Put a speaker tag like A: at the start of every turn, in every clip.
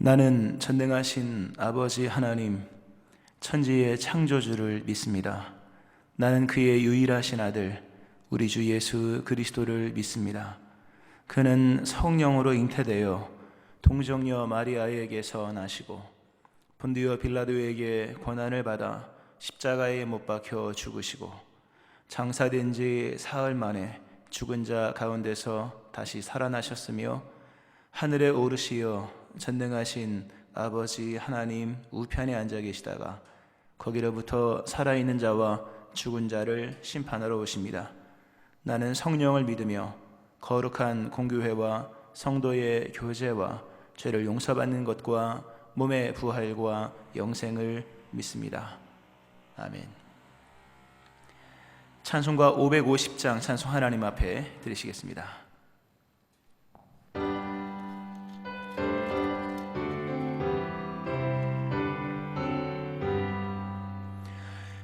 A: 나는 전능하신 아버지 하나님, 천지의 창조주를 믿습니다. 나는 그의 유일하신 아들, 우리 주 예수 그리스도를 믿습니다. 그는 성령으로 잉태되어 동정녀 마리아에게서 나시고 본디오 빌라도에게 고난을 받아 십자가에 못 박혀 죽으시고 장사된 지 사흘 만에 죽은 자 가운데서 다시 살아나셨으며 하늘에 오르시어 전능하신 아버지 하나님 우편에 앉아 계시다가 거기로부터 살아있는 자와 죽은 자를 심판하러 오십니다. 나는 성령을 믿으며 거룩한 공교회와 성도의 교제와 죄를 용서받는 것과 몸의 부활과 영생을 믿습니다. 아멘. 찬송가 550장 찬송 하나님 앞에 드리시겠습니다.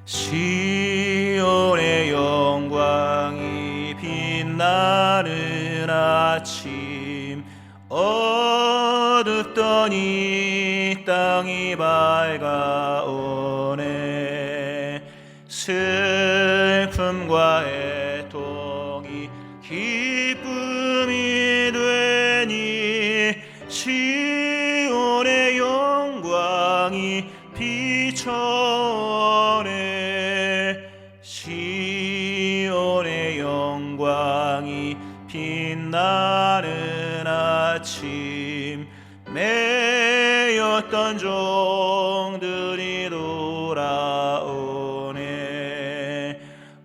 A: 시온의 영광이 빛나는 아침, 어둡던 이 땅이 밝아오네. 슬픔과 애통이 기쁨이 되니 시온의 영광이 비춰오네. 시온의 영광이 빛나는 아침, 매였던 종들이 돌아오네.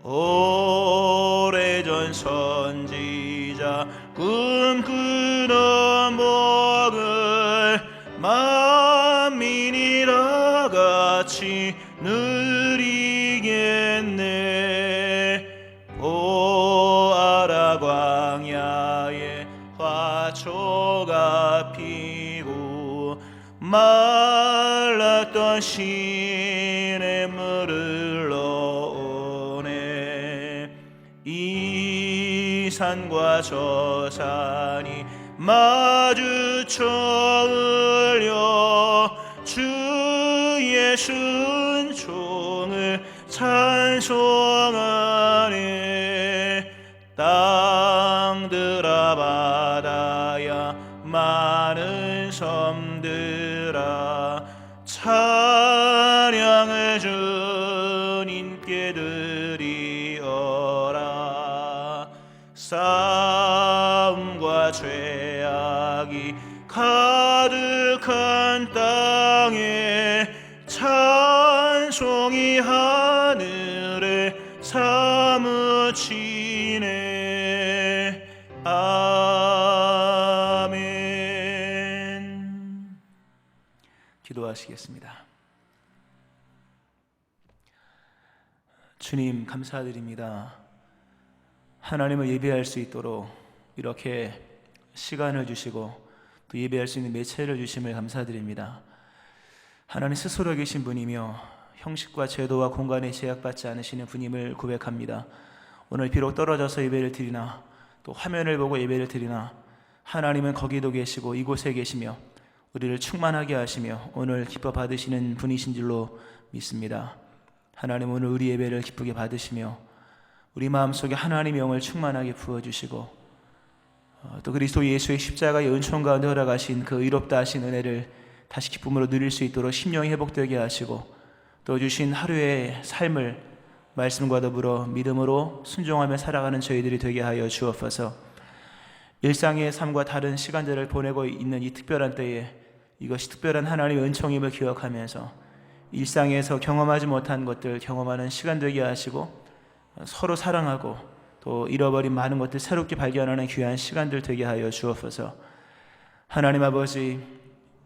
A: 오래전 선지자 꿈꾸던 복을 만민이 다 같이 누리겠네. 보아라 광야에 화초가 피고 말랐던 시냇물을 흘러오네. 이 산과 저 산이 마주쳐 흘려 주의 순종을 찬송하네. 땅들아 바다야 많은 섬들아 찬양을 주님께 드리어라. 싸움과 죄악이 가득한 땅에 찬송이 하늘에 사무치네. 아멘. 기도하시겠습니다. 주님 감사드립니다. 하나님을 예배할 수 있도록 이렇게 시간을 주시고 또 예배할 수 있는 매체를 주심을 감사드립니다. 하나님 스스로 계신 분이며 형식과 제도와 공간에 제약받지 않으시는 분임을 고백합니다. 오늘 비록 떨어져서 예배를 드리나 또 화면을 보고 예배를 드리나 하나님은 거기도 계시고 이곳에 계시며 우리를 충만하게 하시며 오늘 기뻐 받으시는 분이신 줄로 믿습니다. 하나님 오늘 우리 예배를 기쁘게 받으시며 우리 마음속에 하나님의 영을 충만하게 부어주시고 또 그리스도 예수의 십자가의 은총 가운데 허락하신 그 의롭다 하신 은혜를 다시 기쁨으로 누릴 수 있도록 심령이 회복되게 하시고 또 주신 하루의 삶을 말씀과 더불어 믿음으로 순종하며 살아가는 저희들이 되게 하여 주옵소서. 일상의 삶과 다른 시간들을 보내고 있는 이 특별한 때에 이것이 특별한 하나님의 은총임을 기억하면서 일상에서 경험하지 못한 것들 경험하는 시간 되게 하시고 서로 사랑하고 또 잃어버린 많은 것들 새롭게 발견하는 귀한 시간들 되게 하여 주옵소서. 하나님 아버지,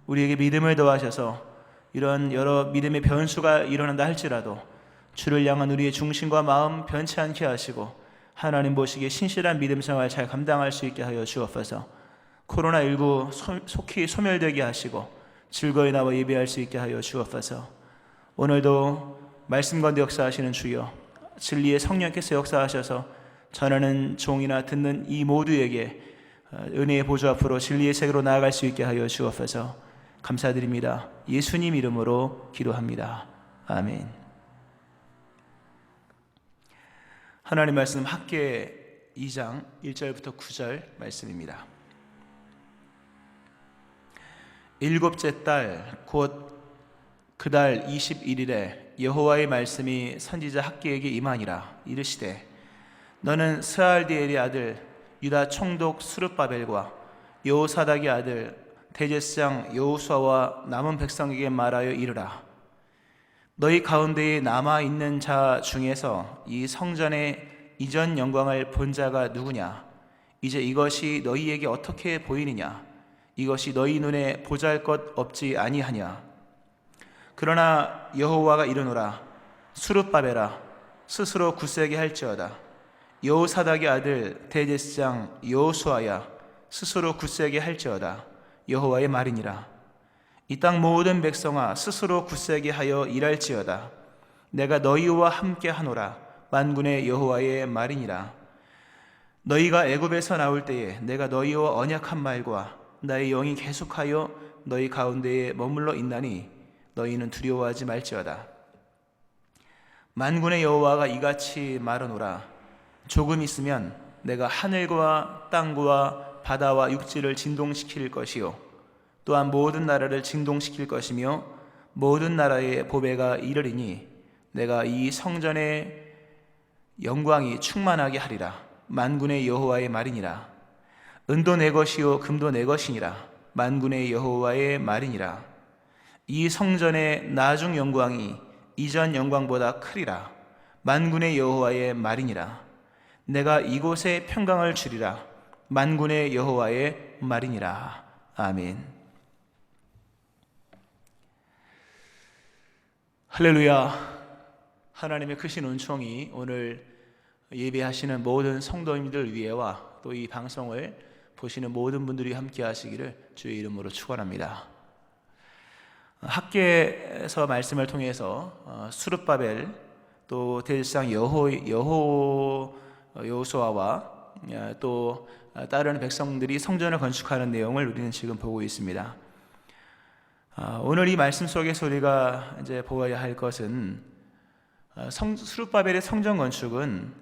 A: 우리에게 믿음을 더하셔서 이런 여러 믿음의 변수가 일어난다 할지라도 주를 향한 우리의 중심과 마음 변치 않게 하시고 하나님 보시기에 신실한 믿음 생활 잘 감당할 수 있게 하여 주옵소서. 코로나19 속히 소멸되게 하시고 즐거이 나와 예배할 수 있게 하여 주옵소서. 오늘도 말씀 가운데 역사하시는 주여, 진리의 성령께서 역사하셔서 전하는 종이나 듣는 이 모두에게 은혜의 보좌 앞으로 진리의 세계로 나아갈 수 있게 하여 주옵소서. 감사드립니다. 예수님 이름으로 기도합니다. 아멘. 하나님 말씀 학개 2장 1절부터 9절 말씀입니다. 일곱째 달 곧 그 달 21일에 여호와의 말씀이 선지자 학개에게 임하니라. 이르시되 너는 스알디엘의 아들 유다 총독 스룹바벨과 여호사닥의 아들 대제사장 여호수아와 남은 백성에게 말하여 이르라. 너희 가운데에 남아있는 자 중에서 이 성전의 이전 영광을 본 자가 누구냐? 이제 이것이 너희에게 어떻게 보이느냐? 이것이 너희 눈에 보잘것 없지 아니하냐? 그러나 여호와가 이르노라. 스룹바벨아 스스로 굳세게 할지어다. 여호사닥의 아들 대제사장 여호수아야 스스로 굳세게 할지어다. 여호와의 말이니라. 이 땅 모든 백성아 스스로 굳세게 하여 일할지어다. 내가 너희와 함께 하노라. 만군의 여호와의 말이니라. 너희가 애굽에서 나올 때에 내가 너희와 언약한 말과 나의 영이 계속하여 너희 가운데에 머물러 있나니 너희는 두려워하지 말지어다. 만군의 여호와가 이같이 말하노라. 조금 있으면 내가 하늘과 땅과 바다와 육지를 진동시킬 것이요 또한 모든 나라를 진동시킬 것이며 모든 나라의 보배가 이르리니 내가 이 성전의 영광이 충만하게 하리라. 만군의 여호와의 말이니라. 은도 내 것이요 금도 내 것이니라. 만군의 여호와의 말이니라. 이 성전의 나중 영광이 이전 영광보다 크리라. 만군의 여호와의 말이니라. 내가 이곳에 평강을 주리라. 만군의 여호와의 말이니라. 아멘. 할렐루야. 하나님의 크신 은총이 오늘 예배하시는 모든 성도님들 위에와 또 이 방송을 보시는 모든 분들이 함께 하시기를 주의 이름으로 축원합니다. 학개에서 말씀을 통해서 스룹바벨 또 대제사장 여호수아와 또 다른 백성들이 성전을 건축하는 내용을 우리는 지금 보고 있습니다. 오늘 이 말씀 속에서 우리가 이제 보아야 할 것은 스룹바벨의 성전 건축은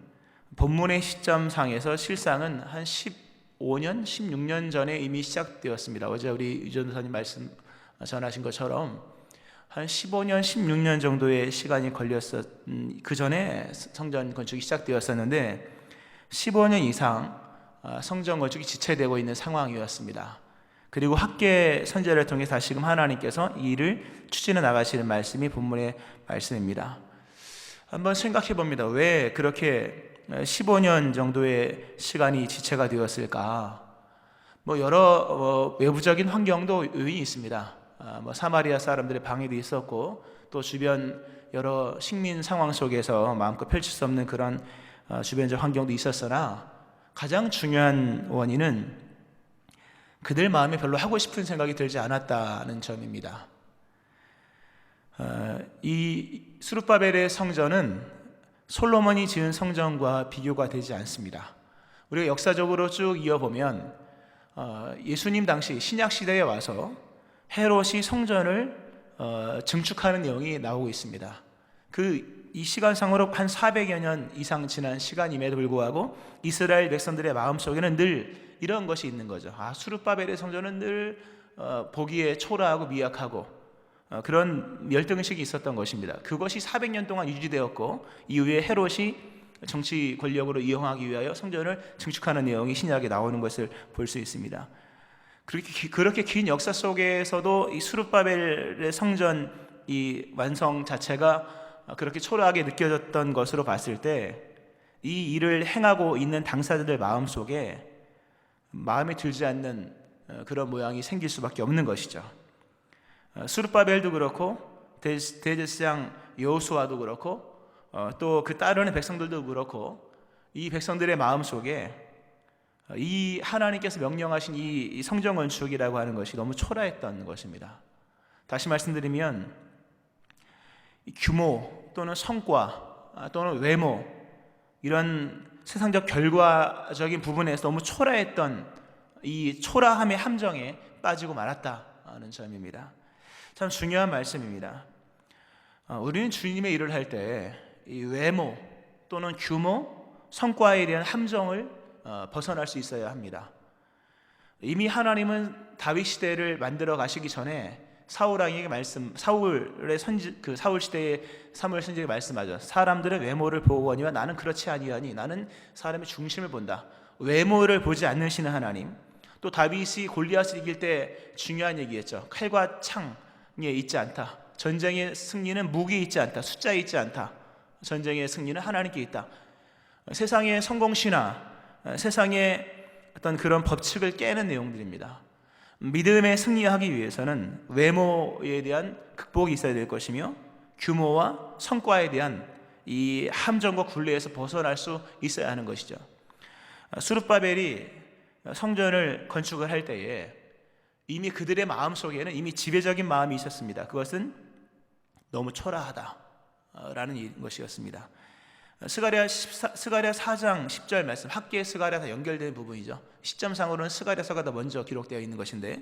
A: 본문의 시점상에서 실상은 한 15년, 16년 전에 이미 시작되었습니다. 어제 우리 유전도사님 말씀 전하신 것처럼 한 15년, 16년 정도의 시간이 그 전에 성전 건축이 시작되었었는데 15년 이상 성전 건축이 지체되고 있는 상황이었습니다. 그리고 학개 선제를 통해 다시금 하나님께서 이 일을 추진해 나가시는 말씀이 본문의 말씀입니다. 한번 생각해 봅니다. 왜 그렇게 15년 정도의 시간이 지체가 되었을까? 여러 외부적인 환경도 요인이 있습니다. 사마리아 사람들의 방해도 있었고 또 주변 여러 식민 상황 속에서 마음껏 펼칠 수 없는 그런 주변적 환경도 있었으나 가장 중요한 원인은 그들 마음에 별로 하고 싶은 생각이 들지 않았다는 점입니다. 이 스룹바벨의 성전은 솔로몬이 지은 성전과 비교가 되지 않습니다. 우리가 역사적으로 쭉 이어보면 예수님 당시 신약 시대에 와서 헤롯이 성전을 증축하는 내용이 나오고 있습니다. 이 시간상으로 한 400여 년 이상 지난 시간임에도 불구하고 이스라엘 백성들의 마음속에는 늘 이런 것이 있는 거죠. 스룹바벨의 성전은 늘 보기에 초라하고 미약하고 그런 열등의식이 있었던 것입니다. 그것이 400년 동안 유지되었고 이후에 헤롯이 정치 권력으로 이용하기 위하여 성전을 증축하는 내용이 신약에 나오는 것을 볼 수 있습니다. 그렇게 긴 역사 속에서도 이 스룹바벨의 성전 이 완성 자체가 그렇게 초라하게 느껴졌던 것으로 봤을 때 이 일을 행하고 있는 당사자들 마음속에 마음에 들지 않는 그런 모양이 생길 수밖에 없는 것이죠. 스룹바벨도 그렇고 대제사장 여호수아도 그렇고 또 그 따르는 백성들도 그렇고 이 백성들의 마음속에 이 하나님께서 명령하신 이 성전 건축이라고 하는 것이 너무 초라했던 것입니다. 다시 말씀드리면 규모 또는 성과 또는 외모 이런 세상적 결과적인 부분에서 너무 초라했던 이 초라함의 함정에 빠지고 말았다 하는 점입니다. 참 중요한 말씀입니다. 우리는 주님의 일을 할 때 이 외모 또는 규모, 성과에 대한 함정을 벗어날 수 있어야 합니다. 이미 하나님은 다윗 시대를 만들어 가시기 전에 사울 시대의 사무엘 선지자에게 말씀하죠. 사람들은 외모를 보거니와 나는 그렇지 아니하니 나는 사람의 중심을 본다. 외모를 보지 않으시는 하나님. 또 다윗이 골리앗을 이길 때 중요한 얘기했죠. 칼과 창에 있지 않다. 전쟁의 승리는 무기에 있지 않다. 숫자에 있지 않다. 전쟁의 승리는 하나님께 있다. 세상의 성공신화, 세상의 어떤 그런 법칙을 깨는 내용들입니다. 믿음에 승리하기 위해서는 외모에 대한 극복이 있어야 될 것이며 규모와 성과에 대한 이 함정과 굴레에서 벗어날 수 있어야 하는 것이죠. 스룹바벨이 성전을 건축을 할 때에 이미 그들의 마음속에는 이미 지배적인 마음이 있었습니다. 그것은 너무 초라하다라는 것이었습니다. 스가랴 4장 10절 말씀, 학계의 스가랴와 연결되는 부분이죠. 시점상으로는 스가랴서가 더 먼저 기록되어 있는 것인데,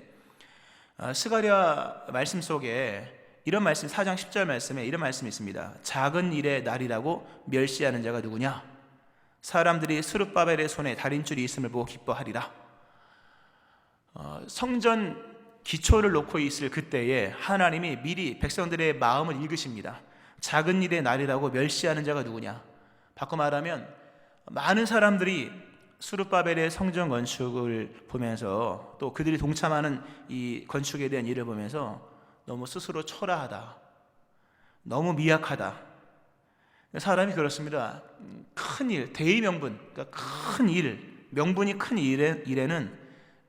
A: 스가랴 말씀 속에 이런 말씀, 4장 10절 말씀에 이런 말씀이 있습니다. 작은 일의 날이라고 멸시하는 자가 누구냐? 사람들이 스룹바벨의 손에 달인줄이 있음을 보고 기뻐하리라. 성전 기초를 놓고 있을 그때에 하나님이 미리 백성들의 마음을 읽으십니다. 작은 일의 날이라고 멸시하는 자가 누구냐? 바꿔 말하면 많은 사람들이 스룹바벨의 성전 건축을 보면서 또 그들이 동참하는 이 건축에 대한 일을 보면서 너무 스스로 초라하다, 너무 미약하다. 사람이 그렇습니다. 큰 일, 대의명분, 그러니까 큰 일, 명분이 큰 일에는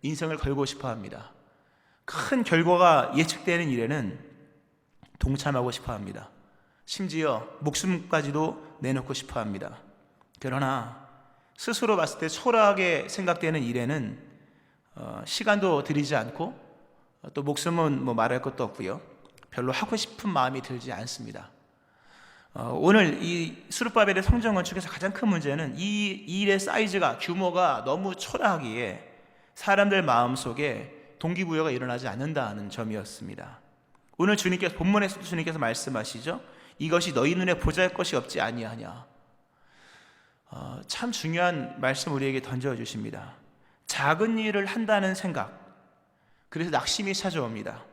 A: 인생을 걸고 싶어 합니다. 큰 결과가 예측되는 일에는 동참하고 싶어 합니다. 심지어 목숨까지도 내놓고 싶어 합니다. 그러나 스스로 봤을 때 초라하게 생각되는 일에는 시간도 들이지 않고 또 목숨은 뭐 말할 것도 없고요. 별로 하고 싶은 마음이 들지 않습니다. 오늘 이 스룹바벨의 성전 건축에서 가장 큰 문제는 이 일의 사이즈가, 규모가 너무 초라하기에 사람들 마음속에 동기부여가 일어나지 않는다는 점이었습니다. 오늘 본문에서도 주님께서 말씀하시죠. 이것이 너희 눈에 보잘것이 없지 아니하냐. 참 중요한 말씀 우리에게 던져주십니다. 작은 일을 한다는 생각, 그래서 낙심이 찾아옵니다.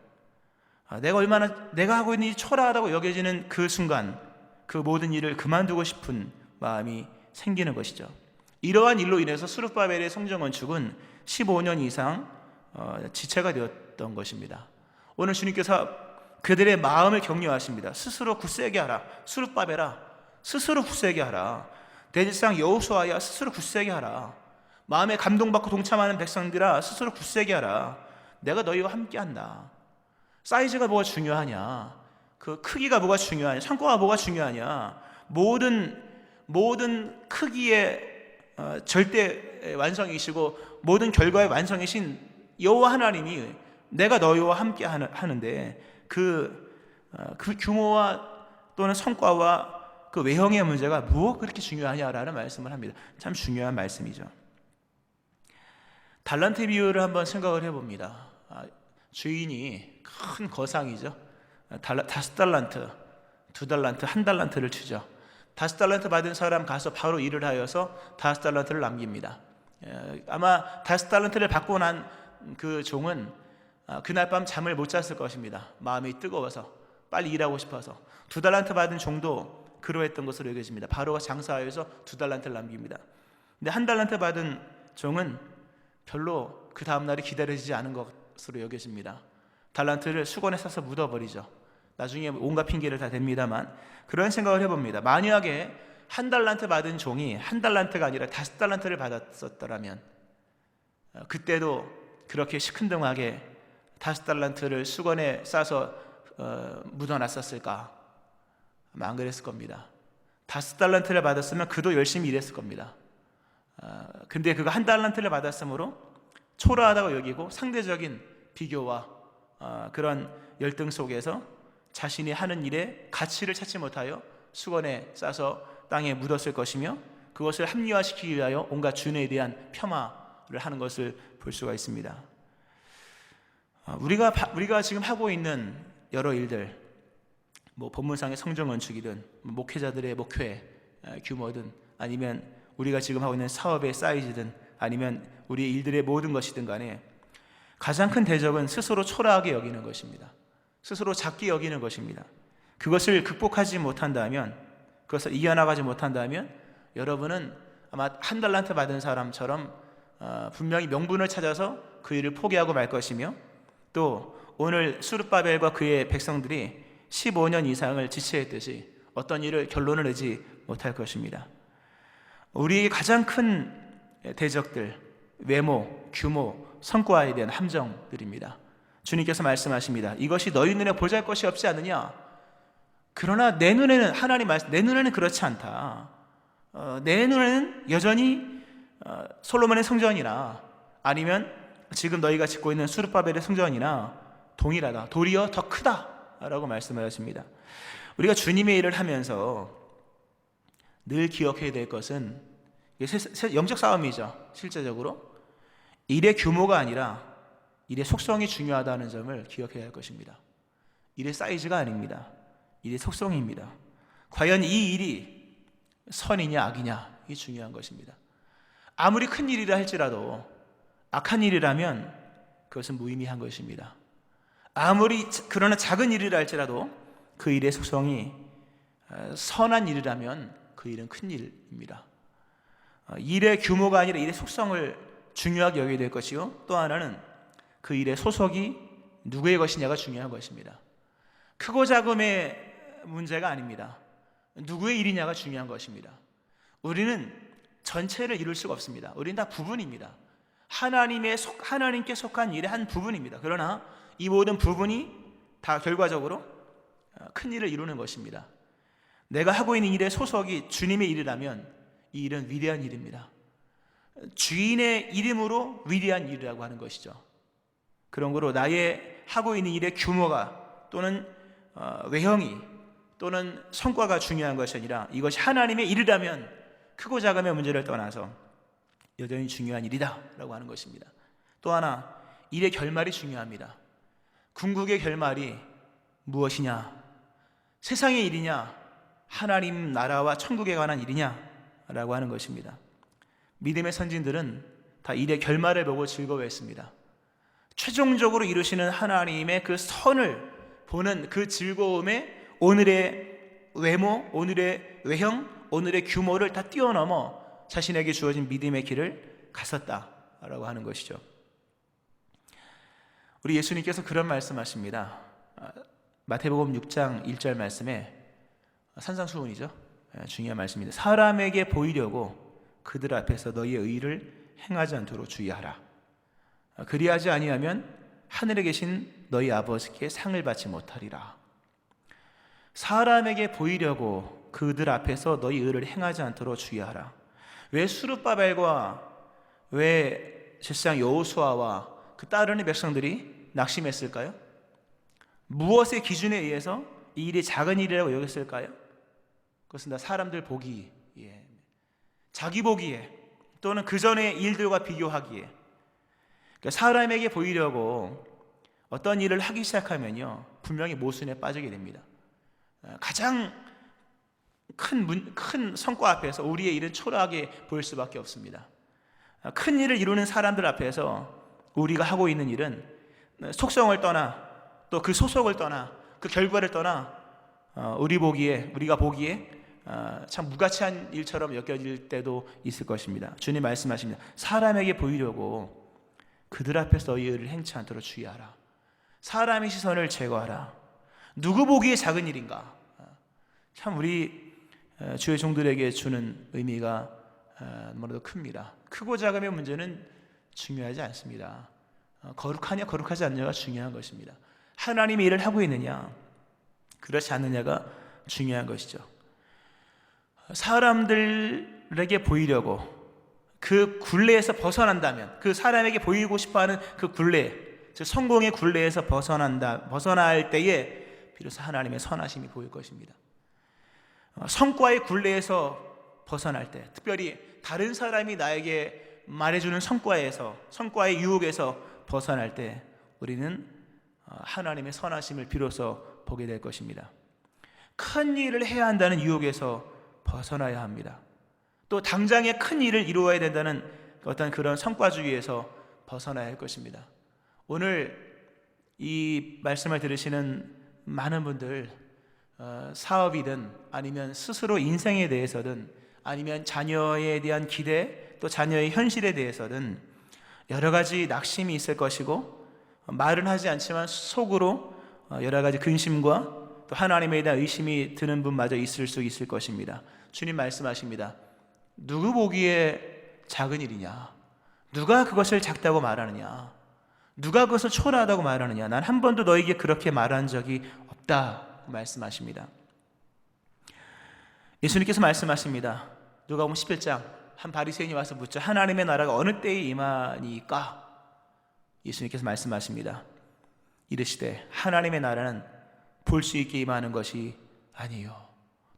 A: 내가 하고 있는 일이 초라하다고 여겨지는 그 순간 그 모든 일을 그만두고 싶은 마음이 생기는 것이죠. 이러한 일로 인해서 스룹바벨의 성전 건축은 15년 이상 지체가 되었던 것입니다. 오늘 주님께서 그들의 마음을 격려하십니다. 스스로 굳세게 하라. 스룹바벨아, 스스로 굳세게 하라. 대제사장 여호수아야, 스스로 굳세게 하라. 마음에 감동받고 동참하는 백성들아, 스스로 굳세게 하라. 내가 너희와 함께한다. 사이즈가 뭐가 중요하냐? 그 크기가 뭐가 중요하냐? 성과가 뭐가 중요하냐? 모든 크기의 절대 완성이시고 모든 결과의 완성이신 여호와 하나님이 내가 너희와 함께 하는데 그 규모와 또는 성과와 그 외형의 문제가 무엇 그렇게 중요하냐라는 말씀을 합니다. 참 중요한 말씀이죠. 달란트 비유를 한번 생각을 해봅니다. 주인이 큰 거상이죠. 5달란트, 2달란트, 1달란트를 주죠. 5달란트 받은 사람 가서 바로 일을 하여서 5달란트를 남깁니다. 아마 5달란트를 받고 난 그 종은 그날 밤 잠을 못 잤을 것입니다. 마음이 뜨거워서 빨리 일하고 싶어서. 2달란트 받은 종도 그러했던 것으로 여겨집니다. 바로 장사하여서 2달란트를 남깁니다. 근데 1달란트 받은 종은 별로 그 다음날이 기다려지지 않은 것으로 여겨집니다. 달란트를 수건에 싸서 묻어버리죠. 나중에 온갖 핑계를 다 댑니다만 그런 생각을 해봅니다. 만약에 1달란트 받은 종이 1달란트가 아니라 5달란트를 받았었더라면 그때도 그렇게 시큰둥하게 5달란트를 수건에 싸서 묻어놨었을까? 아마 안 그랬을 겁니다. 5달란트를 받았으면 그도 열심히 일했을 겁니다. 근데 그가 1달란트를 받았으므로 초라하다고 여기고 상대적인 비교와 그런 열등 속에서 자신이 하는 일에 가치를 찾지 못하여 수건에 싸서 땅에 묻었을 것이며 그것을 합리화시키기 위하여 온갖 준에 대한 폄하를 하는 것을 볼 수가 있습니다. 우리가 지금 하고 있는 여러 일들, 뭐 본문상의 성전 건축이든 목회자들의 목회 규모든 아니면 우리가 지금 하고 있는 사업의 사이즈든 아니면 우리의 일들의 모든 것이든 간에 가장 큰 대적은 스스로 초라하게 여기는 것입니다. 스스로 작게 여기는 것입니다. 그것을 극복하지 못한다면, 그것을 이겨나가지 못한다면 여러분은 아마 한 달란트 받은 사람처럼 분명히 명분을 찾아서 그 일을 포기하고 말 것이며, 또 오늘 수르바벨과 그의 백성들이 15년 이상을 지체했듯이 어떤 일을 결론을 내지 못할 것입니다. 우리의 가장 큰 대적들, 외모, 규모, 성과에 대한 함정들입니다. 주님께서 말씀하십니다. 이것이 너희 눈에 보잘것이 없지 않느냐? 그러나 내 눈에는, 하나님 말씀, 내 눈에는 그렇지 않다. 내 눈에는 여전히 솔로몬의 성전이나 아니면 지금 너희가 짓고 있는 수르바벨의 성전이나 동일하다. 도리어 더 크다라고 말씀을 하십니다. 우리가 주님의 일을 하면서 늘 기억해야 될 것은 영적 싸움이죠. 실제적으로 일의 규모가 아니라 일의 속성이 중요하다는 점을 기억해야 할 것입니다. 일의 사이즈가 아닙니다. 일의 속성입니다. 과연 이 일이 선이냐 악이냐, 이게 중요한 것입니다. 아무리 큰 일이라 할지라도 악한 일이라면 그것은 무의미한 것입니다. 그러나 작은 일이라 할지라도 그 일의 속성이 선한 일이라면 그 일은 큰 일입니다. 일의 규모가 아니라 일의 속성을 중요하게 여겨야 될 것이요, 또 하나는 그 일의 소속이 누구의 것이냐가 중요한 것입니다. 크고 작음의 문제가 아닙니다. 누구의 일이냐가 중요한 것입니다. 우리는 전체를 이룰 수가 없습니다. 우리는 다 부분입니다. 하나님께 속한 일의 한 부분입니다. 그러나 이 모든 부분이 다 결과적으로 큰 일을 이루는 것입니다. 내가 하고 있는 일의 소속이 주님의 일이라면 이 일은 위대한 일입니다. 주인의 이름으로 위대한 일이라고 하는 것이죠. 그런 거로 나의 하고 있는 일의 규모가 또는 외형이 또는 성과가 중요한 것이 아니라 이것이 하나님의 일이라면 크고 작음의 문제를 떠나서 여전히 중요한 일이다 라고 하는 것입니다. 또 하나, 일의 결말이 중요합니다. 궁극의 결말이 무엇이냐? 세상의 일이냐? 하나님 나라와 천국에 관한 일이냐? 라고 하는 것입니다. 믿음의 선진들은 다 일의 결말을 보고 즐거워했습니다. 최종적으로 이루시는 하나님의 그 선을 보는 그 즐거움에 오늘의 외모, 오늘의 외형, 오늘의 규모를 다 뛰어넘어 자신에게 주어진 믿음의 길을 갔었다라고 하는 것이죠. 우리 예수님께서 그런 말씀하십니다. 마태복음 6장 1절 말씀에 산상수훈이죠. 중요한 말씀입니다. 사람에게 보이려고 그들 앞에서 너희의 의를 행하지 않도록 주의하라. 그리하지 아니하면 하늘에 계신 너희 아버지께 상을 받지 못하리라. 사람에게 보이려고 그들 앞에서 너희 의를 행하지 않도록 주의하라. 왜 수르바벨과 왜 제사장 여호수아와 그 따르는 백성들이 낙심했을까요? 무엇의 기준에 의해서 이 일이 작은 일이라고 여겼을까요? 그것은 다 사람들 보기에, 자기 보기에, 또는 그 전의 일들과 비교하기에, 그러니까 사람에게 보이려고 어떤 일을 하기 시작하면요 분명히 모순에 빠지게 됩니다. 가장 큰 성과 앞에서 우리의 일은 초라하게 보일 수밖에 없습니다. 큰 일을 이루는 사람들 앞에서 우리가 하고 있는 일은 속성을 떠나 또 그 소속을 떠나 그 결과를 떠나 우리가 보기에 참 무가치한 일처럼 여겨질 때도 있을 것입니다. 주님 말씀하십니다. 사람에게 보이려고 그들 앞에서 너희 의를 행치 않도록 주의하라. 사람의 시선을 제거하라. 누구 보기에 작은 일인가? 참 우리 주의 종들에게 주는 의미가 너무나도 큽니다. 크고 작음의 문제는 중요하지 않습니다. 거룩하냐 거룩하지 않느냐가 중요한 것입니다. 하나님의 일을 하고 있느냐 그렇지 않느냐가 중요한 것이죠. 사람들에게 보이려고 그 굴레에서 벗어난다면, 그 사람에게 보이고 싶어하는 그 굴레, 즉 성공의 굴레에서 벗어날 때에 비로소 하나님의 선하심이 보일 것입니다. 성과의 굴레에서 벗어날 때, 특별히 다른 사람이 나에게 말해주는 성과의 유혹에서 벗어날 때 우리는 하나님의 선하심을 비로소 보게 될 것입니다. 큰 일을 해야 한다는 유혹에서 벗어나야 합니다. 또 당장에 큰 일을 이루어야 된다는 어떤 그런 성과주의에서 벗어나야 할 것입니다. 오늘 이 말씀을 들으시는 많은 분들, 사업이든 아니면 스스로 인생에 대해서든 아니면 자녀에 대한 기대, 또 자녀의 현실에 대해서든 여러 가지 낙심이 있을 것이고, 말은 하지 않지만 속으로 여러 가지 근심과 또 하나님에 대한 의심이 드는 분마저 있을 수 있을 것입니다. 주님 말씀하십니다. 누구 보기에 작은 일이냐? 누가 그것을 작다고 말하느냐? 누가 그것을 초라하다고 말하느냐? 난 한 번도 너에게 그렇게 말한 적이 없다 말씀하십니다. 예수님께서 말씀하십니다. 누가복음 11장 한 바리새인이 와서 묻죠. 하나님의 나라가 어느 때에 임하니까? 예수님께서 말씀하십니다. 이르시되 하나님의 나라는 볼 수 있게 임하는 것이 아니요,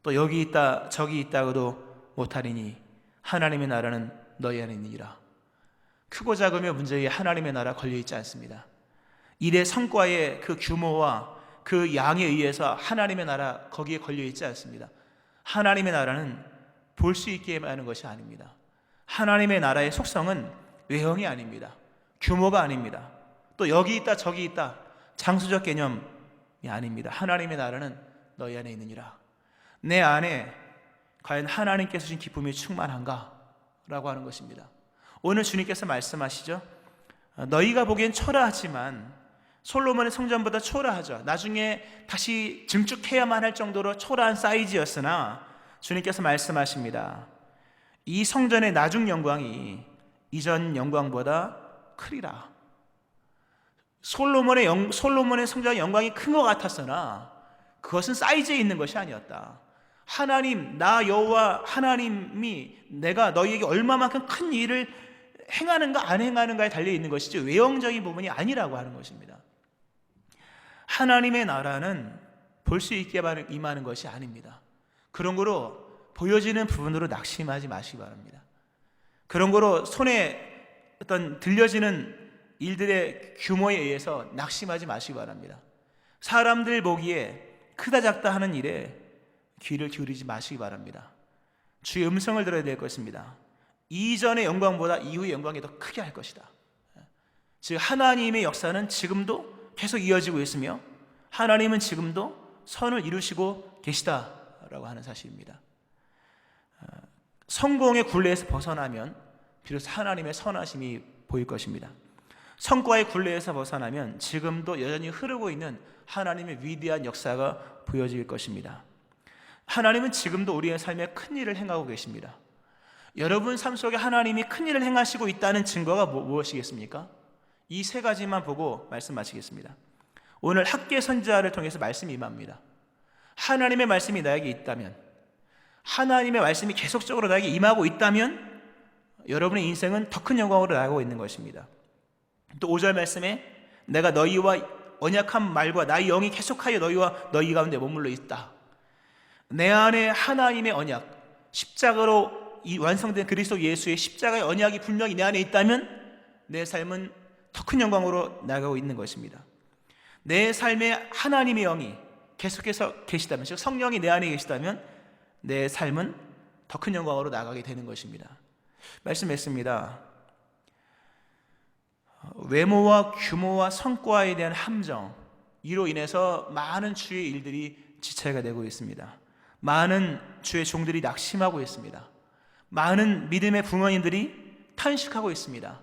A: 또 여기 있다 저기 있다고도 못하리니 하나님의 나라는 너희 안에 있느니라. 크고 작으며 문제에 하나님의 나라 걸려있지 않습니다. 일의 성과의 그 규모와 그 양에 의해서 하나님의 나라 거기에 걸려있지 않습니다. 하나님의 나라는 볼 수 있게 하는 것이 아닙니다. 하나님의 나라의 속성은 외형이 아닙니다. 규모가 아닙니다. 또 여기 있다 저기 있다 장수적 개념이 아닙니다. 하나님의 나라는 너희 안에 있느니라. 내 안에 과연 하나님께서 주신 기쁨이 충만한가? 라고 하는 것입니다. 오늘 주님께서 말씀하시죠. 너희가 보기엔 초라하지만 솔로몬의 성전보다 초라하죠. 나중에 다시 증축해야만 할 정도로 초라한 사이즈였으나 주님께서 말씀하십니다. 이 성전의 나중 영광이 이전 영광보다 크리라. 솔로몬의 성전의 영광이 큰 것 같았으나 그것은 사이즈에 있는 것이 아니었다. 하나님, 나 여호와 하나님이 내가 너희에게 얼마만큼 큰 일을 행하는가 안 행하는가에 달려있는 것이지 외형적인 부분이 아니라고 하는 것입니다. 하나님의 나라는 볼 수 있게 임하는 것이 아닙니다. 그런 거로 보여지는 부분으로 낙심하지 마시기 바랍니다. 그런 거로 손에 어떤 들려지는 일들의 규모에 의해서 낙심하지 마시기 바랍니다. 사람들 보기에 크다 작다 하는 일에 귀를 기울이지 마시기 바랍니다. 주의 음성을 들어야 될 것입니다. 이전의 영광보다 이후의 영광이 더 크게 할 것이다. 즉 하나님의 역사는 지금도 계속 이어지고 있으며 하나님은 지금도 선을 이루시고 계시다라고 하는 사실입니다. 성공의 굴레에서 벗어나면 비로소 하나님의 선하심이 보일 것입니다. 성과의 굴레에서 벗어나면 지금도 여전히 흐르고 있는 하나님의 위대한 역사가 보여질 것입니다. 하나님은 지금도 우리의 삶에 큰 일을 행하고 계십니다. 여러분 삶 속에 하나님이 큰 일을 행하시고 있다는 증거가 무엇이겠습니까? 이 세 가지만 보고 말씀 마치겠습니다. 오늘 학계 선지자를 통해서 말씀이 임합니다. 하나님의 말씀이 나에게 있다면, 하나님의 말씀이 계속적으로 나에게 임하고 있다면 여러분의 인생은 더 큰 영광으로 나아가고 있는 것입니다. 또 5절 말씀에 내가 너희와 언약한 말과 나의 영이 계속하여 너희와 너희 가운데 머물러 있다. 내 안에 하나님의 언약, 십자가로 완성된 그리스도 예수의 십자가의 언약이 분명히 내 안에 있다면 내 삶은 더 큰 영광으로 나아가고 있는 것입니다. 내 삶에 하나님의 영이 계속해서 계시다면, 즉 성령이 내 안에 계시다면 내 삶은 더 큰 영광으로 나아가게 되는 것입니다. 말씀했습니다. 외모와 규모와 성과에 대한 함정, 이로 인해서 많은 주의 일들이 지체가 되고 있습니다. 많은 주의 종들이 낙심하고 있습니다. 많은 믿음의 부모님들이 탄식하고 있습니다.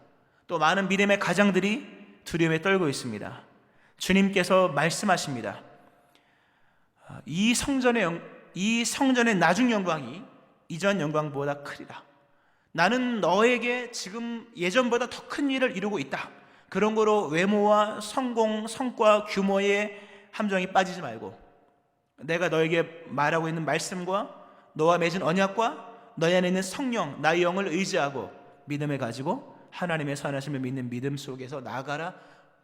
A: 또 많은 믿음의 가장들이 두려움에 떨고 있습니다. 주님께서 말씀하십니다. 이 성전의 나중 영광이 이전 영광보다 크리라. 나는 너에게 지금 예전보다 더 큰 일을 이루고 있다. 그런 거로 외모와 성공, 성과, 규모의 함정이 빠지지 말고 내가 너에게 말하고 있는 말씀과 너와 맺은 언약과 너희 안에 있는 성령, 나의 영을 의지하고 믿음을 가지고 하나님의 선하심을 믿는 믿음 속에서 나아가라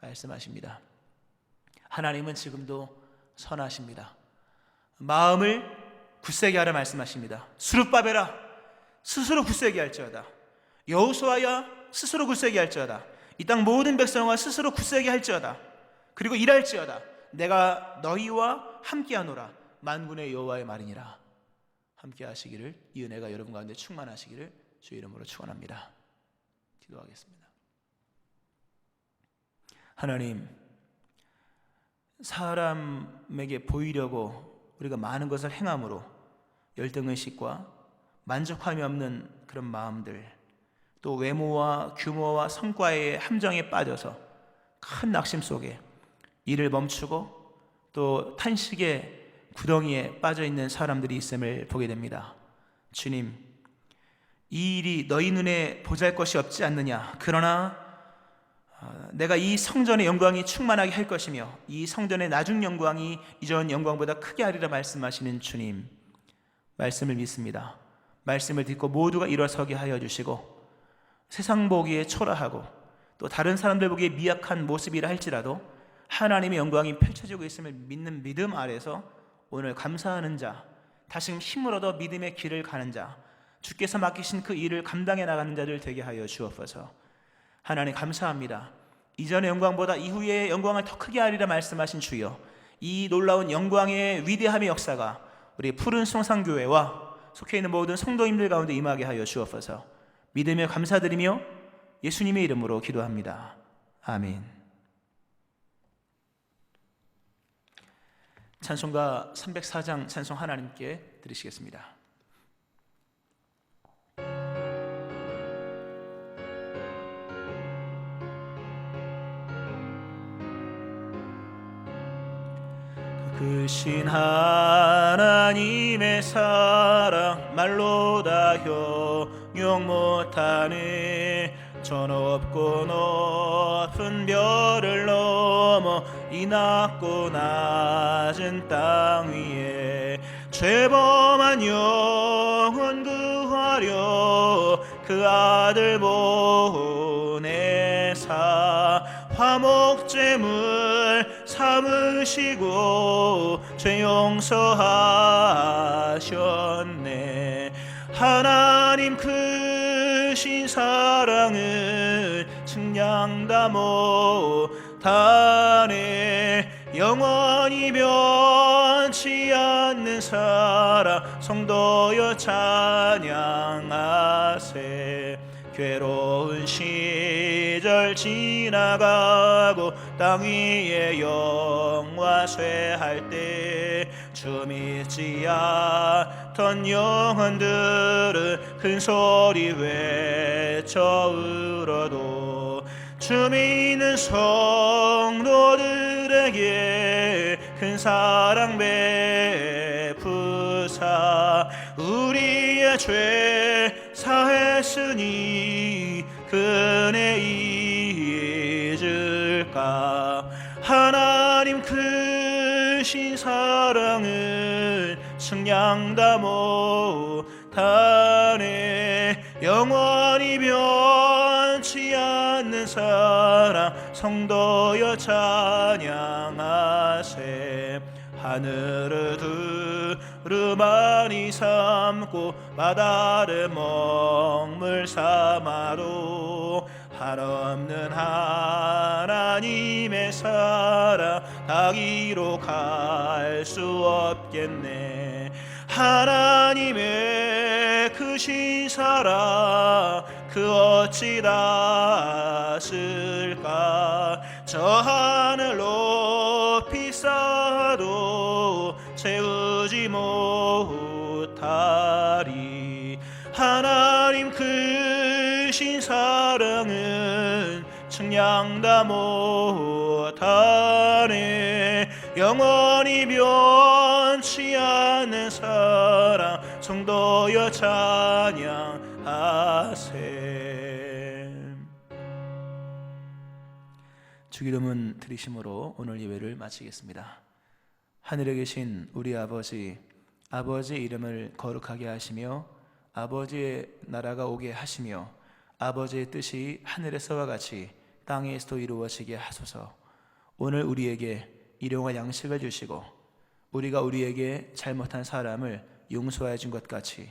A: 말씀하십니다. 하나님은 지금도 선하십니다. 마음을 굳세게 하라 말씀하십니다. 스룹바벨아 스스로 굳세게 할지어다. 여호수아야 스스로 굳세게 할지어다. 이 땅 모든 백성아 스스로 굳세게 할지어다. 그리고 일할지어다 내가 너희와 함께하노라. 만군의 여호와의 말이니라. 함께하시기를, 이 은혜가 여러분 가운데 충만하시기를 주 이름으로 축원합니다. 기도하겠습니다. 하나님, 사람에게 보이려고 우리가 많은 것을 행함으로 열등의식과 만족함이 없는 그런 마음들, 또 외모와 규모와 성과의 함정에 빠져서 큰 낙심 속에 일을 멈추고 또 탄식의 구덩이에 빠져있는 사람들이 있음을 보게 됩니다. 주님, 이 일이 너희 눈에 보잘것이 없지 않느냐, 그러나 내가 이 성전의 영광이 충만하게 할 것이며 이 성전의 나중 영광이 이전 영광보다 크게 하리라 말씀하시는 주님, 말씀을 믿습니다. 말씀을 듣고 모두가 일어서게 하여 주시고 세상 보기에 초라하고 또 다른 사람들 보기에 미약한 모습이라 할지라도 하나님의 영광이 펼쳐지고 있음을 믿는 믿음 아래서 오늘 감사하는 자, 다시금 힘을 얻어 믿음의 길을 가는 자, 주께서 맡기신 그 일을 감당해 나가는 자들 되게 하여 주옵소서. 하나님 감사합니다. 이전의 영광보다 이후의 영광을 더 크게 하리라 말씀하신 주여, 이 놀라운 영광의 위대함의 역사가 우리 푸른 성산교회와 속해 있는 모든 성도님들 가운데 임하게 하여 주옵소서. 믿으며 감사드리며 예수님의 이름으로 기도합니다. 아멘. 찬송가 304장 찬송 하나님께 드리시겠습니다. 크신 하나님의 사랑 말로 다 형용 못하네. 저 높고 높은 별을 넘어 이 낮고 낮은 땅 위에 죄범한 영혼 구하려 그 아들 보내사 화목제물 삼으시고 죄 용서하셨네. 하나님 크신 사랑은 측량다 못하네. 영원히 변치 않는 사랑 성도여 찬양하세. 괴로운 시절 지나가고 땅 위에 영화 쇠할 때 주 믿지 않던 영혼들은 큰 소리 외쳐 울어도 주 믿는 성도들에게 큰 사랑 베푸사 우리의 죄 사했으니 그 은혜 잊을까. 하나님 크신 사랑은 측량다 못하네. 영원히 변치 않는 사랑 성도여 찬양하세. 하늘을 두루마리 삼고 바다를 먹물 삼아도 한없는 하나님의 사랑 다 기록할 수 없겠네. 하나님의 크신 사랑 그 어찌 닿았을까. 저 하늘 높이 쌓아도 채우지 못하리. 하나님 크신 사랑은 측량다 못하네. 영원히 변치 않는 사랑 성도여 찬양하세. 주기도문 드리심으로 오늘 예배를 마치겠습니다. 하늘에 계신 우리 아버지, 아버지의 이름을 거룩하게 하시며 아버지의 나라가 오게 하시며 아버지의 뜻이 하늘에서와 같이 땅에서도 이루어지게 하소서. 오늘 우리에게 일용할 양식을 주시고 우리가 우리에게 잘못한 사람을 용서하여 준 것 같이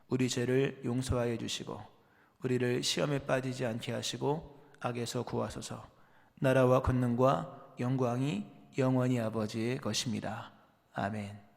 A: 우리 죄를 용서하여 주시고 우리를 시험에 빠지지 않게 하시고 악에서 구하소서. 나라와 권능과 영광이 영원히 아버지의 것입니다. 아멘.